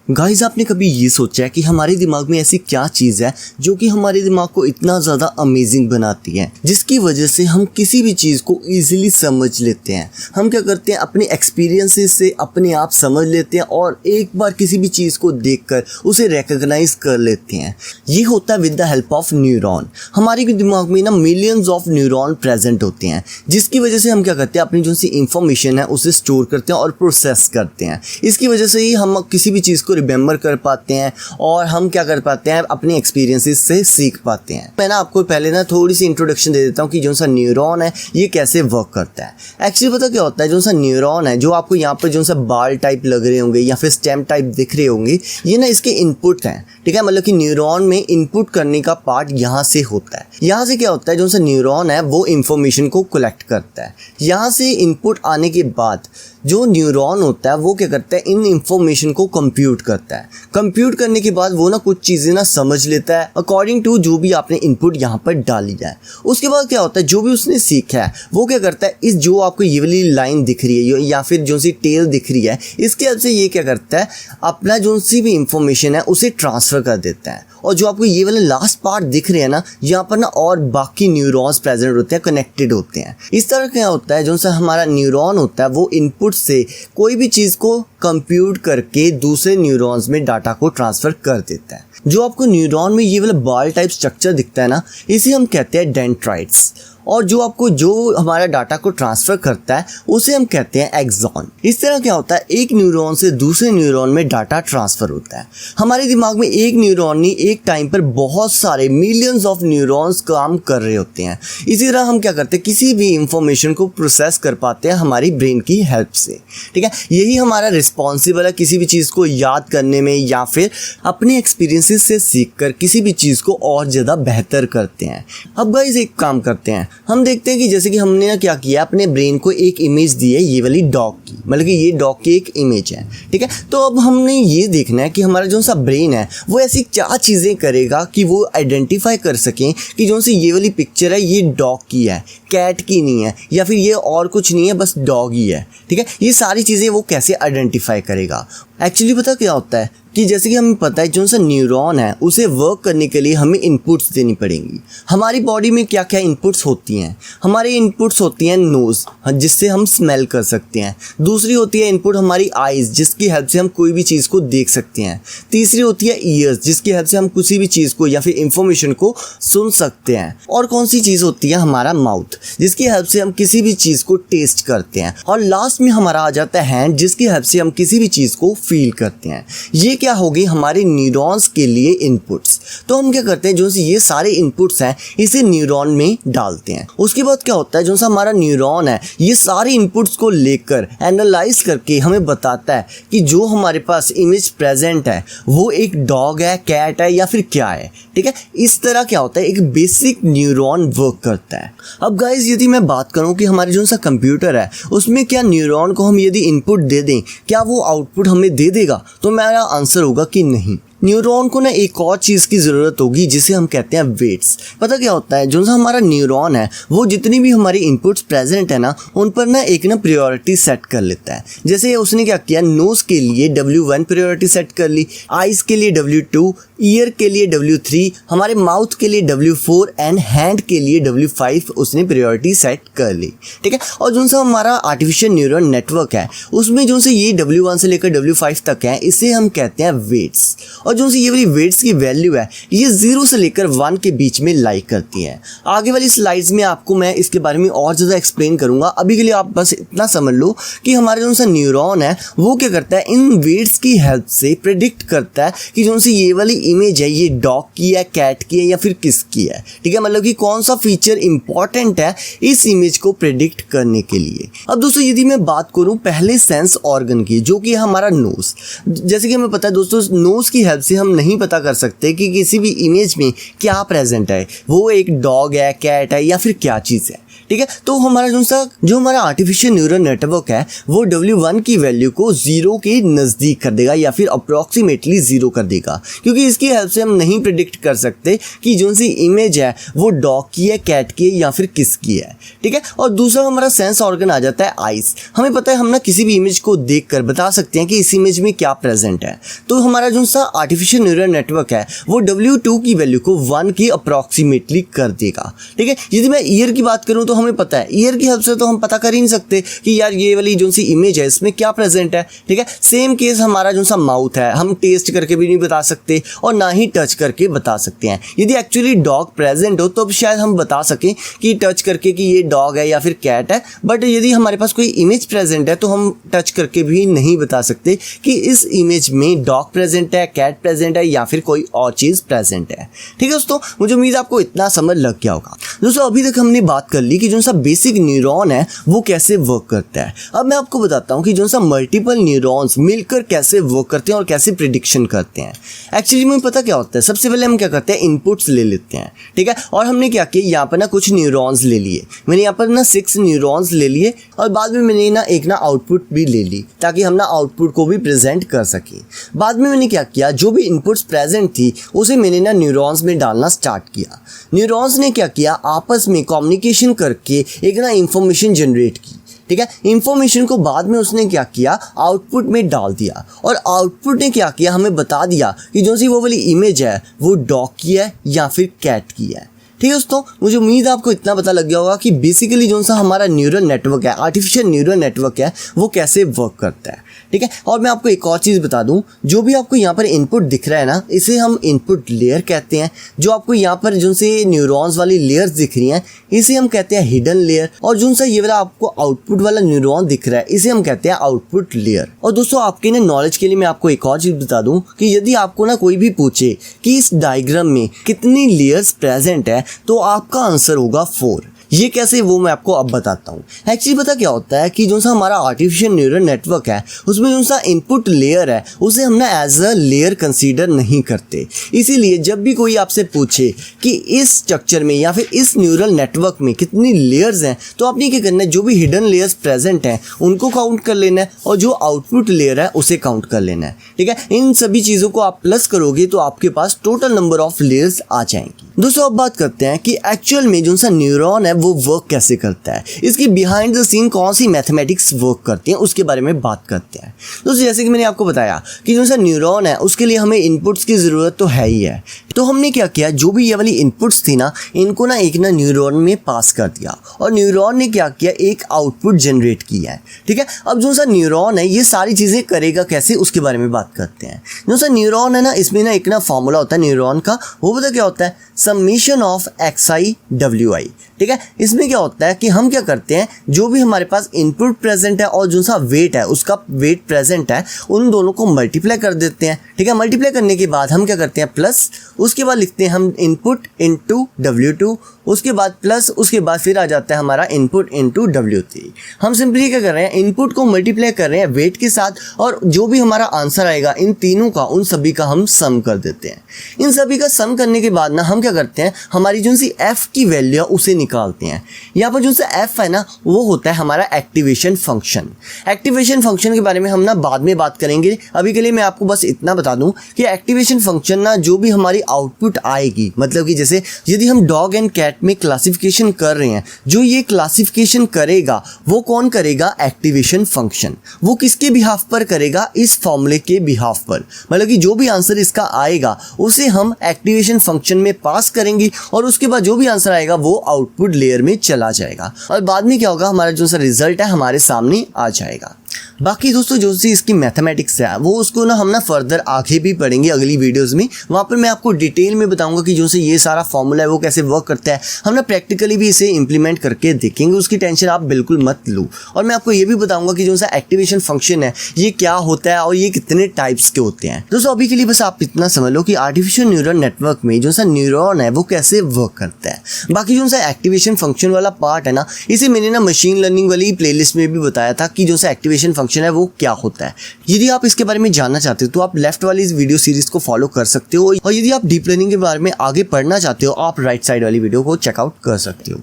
Guys, आपने कभी ये सोचा है कि हमारे दिमाग में ऐसी क्या चीज़ है जो कि हमारे दिमाग को इतना ज़्यादा अमेजिंग बनाती है, जिसकी वजह से हम किसी भी चीज़ को इजीली समझ लेते हैं। हम क्या करते हैं, अपने एक्सपीरियंसेस से अपने आप समझ लेते हैं और एक बार किसी भी चीज़ को देखकर उसे रिकॉग्नाइज कर लेते हैं। ये होता है with the help of neuron. हमारे दिमाग में ना मिलियंस ऑफ न्यूरॉन प्रेजेंट होते हैं, जिसकी वजह से हम क्या करते हैं, अपनी जो सी इंफॉर्मेशन है उसे स्टोर करते हैं और प्रोसेस करते हैं। इसकी वजह से ही हम किसी भी चीज़ को रिमेंबर कर पाते हैं और हम क्या कर पाते हैं, अपने एक्सपीरियंसेस से सीख पाते हैं। मैं ना आपको पहले ना थोड़ी सी इंट्रोडक्शन दे देता हूँ कि जो सा न्यूरॉन है ये कैसे वर्क करता है। एक्चुअली पता क्या होता है, जो सा न्यूरॉन है, जो आपको यहाँ पर जो सा बाल टाइप लग रहे होंगे या फिर स्टेम टाइप दिख रहे होंगे, ये ना इसके इनपुट हैं। ठीक है, मतलब कि न्यूरॉन में इनपुट करने का पार्ट यहाँ से होता है। यहाँ से क्या होता है, जो सा न्यूरॉन है वो इंफॉर्मेशन को कलेक्ट करता है। यहाँ से इनपुट आने के बाद जो न्यूरॉन होता है वो क्या करता है, इन इंफॉर्मेशन को कंप्यूट करता है। कंप्यूट करने के बाद वो ना कुछ चीज़ें ना समझ लेता है अकॉर्डिंग टू जो भी आपने इनपुट यहाँ पर डाली जाए। उसके बाद क्या होता है, जो भी उसने सीखा है वो क्या करता है, इस जो आपको ये वाली लाइन दिख रही है या फिर जो सी टेल दिख रही है, इसके हेल्प से ये क्या करता है, अपना जो सी भी इंफॉर्मेशन है उसे ट्रांसफ़र कर देता है। और जो आपको ये वाले लास्ट पार्ट दिख रहे हैं ना, यहाँ पर ना और बाकी न्यूरॉन्स प्रेजेंट होते हैं, कनेक्टेड होते हैं। इस तरह क्या होता है, जो सा हमारा न्यूरॉन होता है वो इनपुट से कोई भी चीज़ को कंप्यूट करके दूसरे न्यूरॉन्स में डाटा को ट्रांसफ़र कर देता है। जो आपको न्यूरॉन में ये वाला बॉल टाइप स्ट्रक्चर दिखता है ना, इसे हम कहते हैं डेंड्राइट्स। और जो आपको जो हमारा डाटा को ट्रांसफ़र करता है उसे हम कहते हैं एक्सॉन। इस तरह क्या होता है, एक न्यूरॉन से दूसरे न्यूरॉन में डाटा ट्रांसफ़र होता है। हमारे दिमाग में एक न्यूरॉन नहीं, एक टाइम पर बहुत सारे मिलियंस ऑफ न्यूरॉन्स काम कर रहे होते हैं। इसी तरह हम क्या करते हैं, किसी भी इंफॉर्मेशन को प्रोसेस कर पाते हैं हमारी ब्रेन की हेल्प से। ठीक है, यही हमारा रिस्पॉन्सिबल है किसी भी चीज़ को याद करने में या फिर अपने एक्सपीरियंसेस से सीख कर किसी भी चीज़ को और ज़्यादा बेहतर करते हैं। अब गाइस एक काम करते हैं, हम देखते हैं कि जैसे कि हमने ना क्या किया, अपने ब्रेन को एक इमेज दी है ये वाली डॉग की, मतलब कि ये डॉग की एक इमेज है। ठीक है, तो अब हमने ये देखना है कि हमारा जो सा ब्रेन है वो ऐसी क्या चीज़ें करेगा कि वो आइडेंटिफाई कर सकें कि जो सी ये वाली पिक्चर है ये डॉग की है, कैट की नहीं है, या फिर ये और कुछ नहीं है, बस डॉग ही है। ठीक है, ये सारी चीज़ें वो कैसे आइडेंटिफाई करेगा। एक्चुअली पता क्या होता है कि जैसे कि हमें पता है जो सा न्यूरॉन है उसे वर्क करने के लिए हमें इनपुट्स देनी पड़ेंगी। हमारी बॉडी में क्या क्या इनपुट्स होती हैं, हमारी इनपुट्स होती हैं नोज़, जिससे हम स्मेल कर सकते हैं। दूसरी होती है इनपुट हमारी आइज़, जिसकी हेल्प से हम कोई भी चीज़ को देख सकते हैं। तीसरी होती है ईयर्स, जिसकी हेल्प से हम किसी भी चीज़ को या फिर इंफॉर्मेशन को सुन सकते हैं। और कौन सी चीज़ होती है, हमारा माउथ, जिसकी हेल्प से हम किसी भी चीज़ को टेस्ट करते हैं। और लास्ट में हमारा आ जाता है हैंड, जिसकी हेल्प से हम किसी भी चीज़ को फील करते हैं। ये क्या होगी, हमारे न्यूरॉन्स के लिए इनपुट्स। तो हम क्या करते हैं, जो ये सारे इनपुट्स हैं इसे न्यूरॉन में डालते हैं। उसके बाद क्या होता है, जो सा हमारा न्यूरॉन है ये सारे इनपुट्स को लेकर एनालाइज करके हमें बताता है कि जो हमारे पास इमेज प्रेजेंट है वो एक डॉग है, कैट है या फिर क्या है। ठीक है, इस तरह क्या होता है, एक बेसिक न्यूरॉन वर्क करता है। अब गाइस यदि मैं बात करूं कि हमारे जो सा कंप्यूटर है उसमें क्या न्यूरॉन को हम यदि इनपुट दे दें, क्या वो आउटपुट हमें दे देगा, तो मेरा आंसर होगा कि नहीं। न्यूरॉन को ना एक और चीज़ की ज़रूरत होगी जिसे हम कहते हैं वेट्स। पता क्या होता है, जो सा हमारा न्यूरॉन है वो जितनी भी हमारी इनपुट्स प्रेजेंट है ना उन पर ना एक ना प्रायोरिटी सेट कर लेता है। जैसे उसने क्या किया, नोज़ के लिए W1 प्रायोरिटी सेट कर ली, आइज़ के लिए W2, ईयर के लिए W3, हमारे माउथ के लिए W4 एंड हैंड के लिए W5 उसने प्रायोरिटी सेट कर ली। ठीक है, और जो सा हमारा आर्टिफिशियल न्यूरल नेटवर्क है उसमें जो से ये W1 से लेकर W5 तक है, इसे हम कहते हैं वेट्स। और जो सी ये वाली वेट्स की वैल्यू है ये 0 से लेकर 1 के बीच में लाई करती है। आगे वाली स्लाइड्स में आपको मैं इसके बारे में और ज़्यादा एक्सप्लेन करूंगा। अभी के लिए आप बस इतना समझ लो कि हमारा जो सा न्यूरॉन है वो क्या करता है, इन वेट्स की हेल्प से प्रेडिक्ट करता है कि जो सी ये वाली इमेज है ये डॉग की है, कैट की है या फिर किसकी है। ठीक है, मतलब कि कौन सा फीचर इंपॉर्टेंट है इस इमेज को प्रेडिक्ट करने के लिए। अब दोस्तों यदि मैं बात करूं पहले सेंस ऑर्गन की, जो कि हमारा नोज़, जैसे कि हमें पता है दोस्तों नोज़ की हेल्प से हम नहीं पता कर सकते कि किसी भी इमेज में क्या प्रेजेंट है, वो एक डॉग है, कैट है या फिर क्या चीज़ है। ठीक है। तो हमारा जो हमारा आर्टिफिशियल न्यूरल नेटवर्क है वो W1 की वैल्यू को 0 के नज़दीक कर देगा या फिर अप्रॉक्सीमेटली 0 कर देगा, क्योंकि इसकी हेल्प से हम नहीं प्रिडिक्ट कर सकते कि जो सी इमेज है वो डॉग की है, कैट की है या फिर किसकी है, ठीक है। और दूसरा हमारा सेंस ऑर्गन आ जाता है आइज। हमें पता है हम ना किसी भी इमेज को देखकर बता सकते हैं कि इस इमेज में क्या प्रेजेंट है। तो हमारा जो सा आर्टिफिशियल न्यूरल नेटवर्क है वो W2 की वैल्यू को 1 की अप्रॉक्सीमेटली कर देगा, ठीक है। यदि मैं ईयर की बात करूं तो हमें पता है ईयर की हेल्प से तो हम पता कर ही नहीं सकते कि यार ये वाली जो सी इमेज है इसमें क्या प्रेजेंट है, ठीक है। सेम केस हमारा जो सा माउथ है, हम टेस्ट करके भी नहीं बता सकते और ना ही टच करके बता सकते हैं। यदि एक्चुअली डॉग प्रेजेंट हो तो शायद हम बता सकें कि टच करके कि ये डॉग है या फिर कैट है, बट यदि हमारे पास कोई इमेज प्रेजेंट है तो हम टच करके भी नहीं बता सकते कि इस इमेज में डॉग प्रेजेंट है, कैट प्रेजेंट है या फिर कोई और चीज़ प्रेजेंट है, ठीक है दोस्तों। मुझे उम्मीद है आपको इतना समझ लग गया होगा। दोस्तों अभी तक हमने बात कर ली कि जो सा बेसिक न्यूरॉन है वो कैसे वर्क करता है। अब मैं आपको बताता हूँ कि जो सा मल्टीपल न्यूरॉन्स मिलकर कैसे वर्क करते हैं और कैसे प्रिडिक्शन करते हैं। एक्चुअली में पता क्या होता है, सबसे पहले हम क्या करते हैं, इनपुट्स ले लेते हैं, ठीक है। और हमने क्या किया, यहाँ पर ना कुछ न्यूरॉन्स ले लिए। मैंने यहाँ पर ना 6 न्यूरॉन्स ले लिए और बाद में मैंने ना एक ना आउटपुट भी ले ली ताकि हम ना आउटपुट को भी प्रेजेंट कर सकें। बाद में मैंने क्या किया, जो भी इनपुट्स प्रेजेंट थी उसे मैंने ना न्यूरॉन्स में डालना स्टार्ट किया। न्यूरॉन्स ने क्या किया, आपस में कम्युनिकेशन करके एक ना इंफॉर्मेशन जनरेट की, ठीक है। इंफॉर्मेशन को बाद में उसने क्या किया, आउटपुट में डाल दिया और आउटपुट ने क्या किया, हमें बता दिया कि जो सी वो वाली इमेज है वो डॉग की है या फिर कैट की है, ठीक है दोस्तों। मुझे उम्मीद है आपको इतना पता लग गया होगा कि बेसिकली जो सा हमारा न्यूरल नेटवर्क है, आर्टिफिशियल न्यूरल नेटवर्क है, वो कैसे वर्क करता है, ठीक है। और मैं आपको एक और चीज़ बता दूं, जो भी आपको यहाँ पर इनपुट दिख रहा है ना, इसे हम इनपुट लेयर कहते हैं। जो आपको यहाँ पर जो से न्यूरॉन्स वाली लेयर्स दिख रही हैं इसे हम कहते हैं हिडन लेयर। और जो सा ये वाला आपको आउटपुट वाला न्यूरॉन दिख रहा है इसे हम कहते हैं आउटपुट लेयर। और दोस्तों आपके ना नॉलेज के लिए मैं आपको एक और चीज़ बता दूं कि यदि आपको ना कोई भी पूछे कि इस डायग्राम में कितनी लेयर्स प्रेजेंट है तो आपका आंसर होगा 4। ये कैसे, वो मैं आपको अब बताता हूँ। एक्चुअली पता क्या होता है कि जो सा हमारा आर्टिफिशियल न्यूरल नेटवर्क है उसमें जो सा इनपुट लेयर है उसे हम ना एज अ लेयर कंसीडर नहीं करते। इसीलिए जब भी कोई आपसे पूछे कि इस स्ट्रक्चर में या फिर इस न्यूरल नेटवर्क में कितनी लेयर्स हैं तो आपने क्या करना है, जो भी हिडन लेयर्स प्रेजेंट हैं उनको काउंट कर लेना है और जो आउटपुट लेयर है उसे काउंट कर लेना है, ठीक है। इन सभी चीज़ों को आप प्लस करोगे तो आपके पास टोटल नंबर ऑफ लेयर्स आ जाएंगी। दोस्तों अब बात करते हैं कि एक्चुअल में जो सा न्यूरॉन है वो वर्क कैसे करता है, इसकी बिहाइंड द सीन कौन सी मैथमेटिक्स वर्क करती हैं उसके बारे में बात करते हैं। दोस्तों जैसे कि मैंने आपको बताया कि जो सा न्यूरॉन है उसके लिए हमें इनपुट्स की ज़रूरत तो है ही है। तो हमने क्या किया, जो भी ये वाली इनपुट्स थी ना इनको ना एक ना न्यूरॉन में पास कर दिया और न्यूरॉन ने क्या किया, एक आउटपुट जनरेट किया है, ठीक है। अब जो सा न्यूरॉन है ये सारी चीज़ें करेगा कैसे उसके बारे में बात करते हैं। जो सा न्यूरॉन है ना इसमें ना एक ना फॉर्मूला होता है न्यूरॉन का, वो पता क्या होता है, समेशन ऑफ XI WI, ठीक है। इसमें क्या होता है कि हम क्या करते हैं, जो भी हमारे पास इनपुट प्रेजेंट है और जो सा वेट है उसका वेट प्रेजेंट है उन दोनों को मल्टीप्लाई कर देते हैं, ठीक है। मल्टीप्लाई करने के बाद हम क्या करते हैं प्लस, उसके बाद लिखते हैं हम इनपुट इंटू W2, उसके बाद प्लस, उसके बाद फिर आ जाता है हमारा इनपुट इंटू W3। हम सिंपली क्या कर रहे हैं, इनपुट को मल्टीप्लाई कर रहे हैं वेट के साथ और जो भी हमारा आंसर आएगा इन तीनों का, उन सभी का हम सम कर देते हैं। इन सभी का सम करने के बाद ना हम क्या करते हैं, हमारी जो सी F की वैल्यू है उसे निकालते हैं। यहाँ पर जो सा F है ना वो होता है हमारा एक्टिवेशन फंक्शन। एक्टिवेशन फंक्शन के बारे में हम ना बाद में बात करेंगे। अभी के लिए मैं आपको बस इतना बता दूं कि एक्टिवेशन फंक्शन ना जो भी हमारी आउटपुट आएगी, मतलब कि जैसे यदि हम डॉग एंड कैट में क्लासिफिकेशन कर रहे हैं, जो ये क्लासिफिकेशन करेगा वो कौन करेगा, एक्टिवेशन फंक्शन। वो किसके बिहाफ पर करेगा, इस फॉर्मूले के बिहाफ पर। मतलब कि जो भी आंसर इसका आएगा उसे हम एक्टिवेशन फंक्शन में पास करेंगे और उसके बाद जो भी आंसर आएगा वो आउटपुट लेयर में चला जाएगा और बाद में क्या होगा, हमारा जो सा रिजल्ट है हमारे सामने आ जाएगा। बाकी दोस्तों जो सी इसकी मैथमेटिक्स है वो उसको ना हम ना फर्दर आगे भी पढ़ेंगे अगली वीडियोस में। वहाँ पर मैं आपको डिटेल में बताऊंगा कि जो से ये सारा फॉर्मूला है वो कैसे वर्क करता है। हम ना प्रैक्टिकली भी इसे इंप्लीमेंट करके देखेंगे, उसकी टेंशन आप बिल्कुल मत लो। और मैं आपको ये भी बताऊंगा कि जो सा एक्टिवेशन फंक्शन है ये क्या होता है और ये कितने टाइप्स के होते हैं। दोस्तों अभी के लिए बस आप इतना समझ लो कि आर्टिफिशियल न्यूरल नेटवर्क में जो सा न्यूरॉन है वो कैसे वर्क करता है। बाकी जो सा एक्टिवेशन फंक्शन वाला पार्ट है ना, इसे मैंने ना मशीन लर्निंग वाली प्लेलिस्ट में भी बताया था कि जो सा एक्टिवेशन फंक्शन है वो क्या होता है। यदि आप इसके बारे में जानना चाहते हो तो आप लेफ्ट वाली इस वीडियो सीरीज को फॉलो कर सकते हो और यदि आप डीप लर्निंग के बारे में आगे पढ़ना चाहते हो आप राइट साइड वाली वीडियो को चेकआउट कर सकते हो।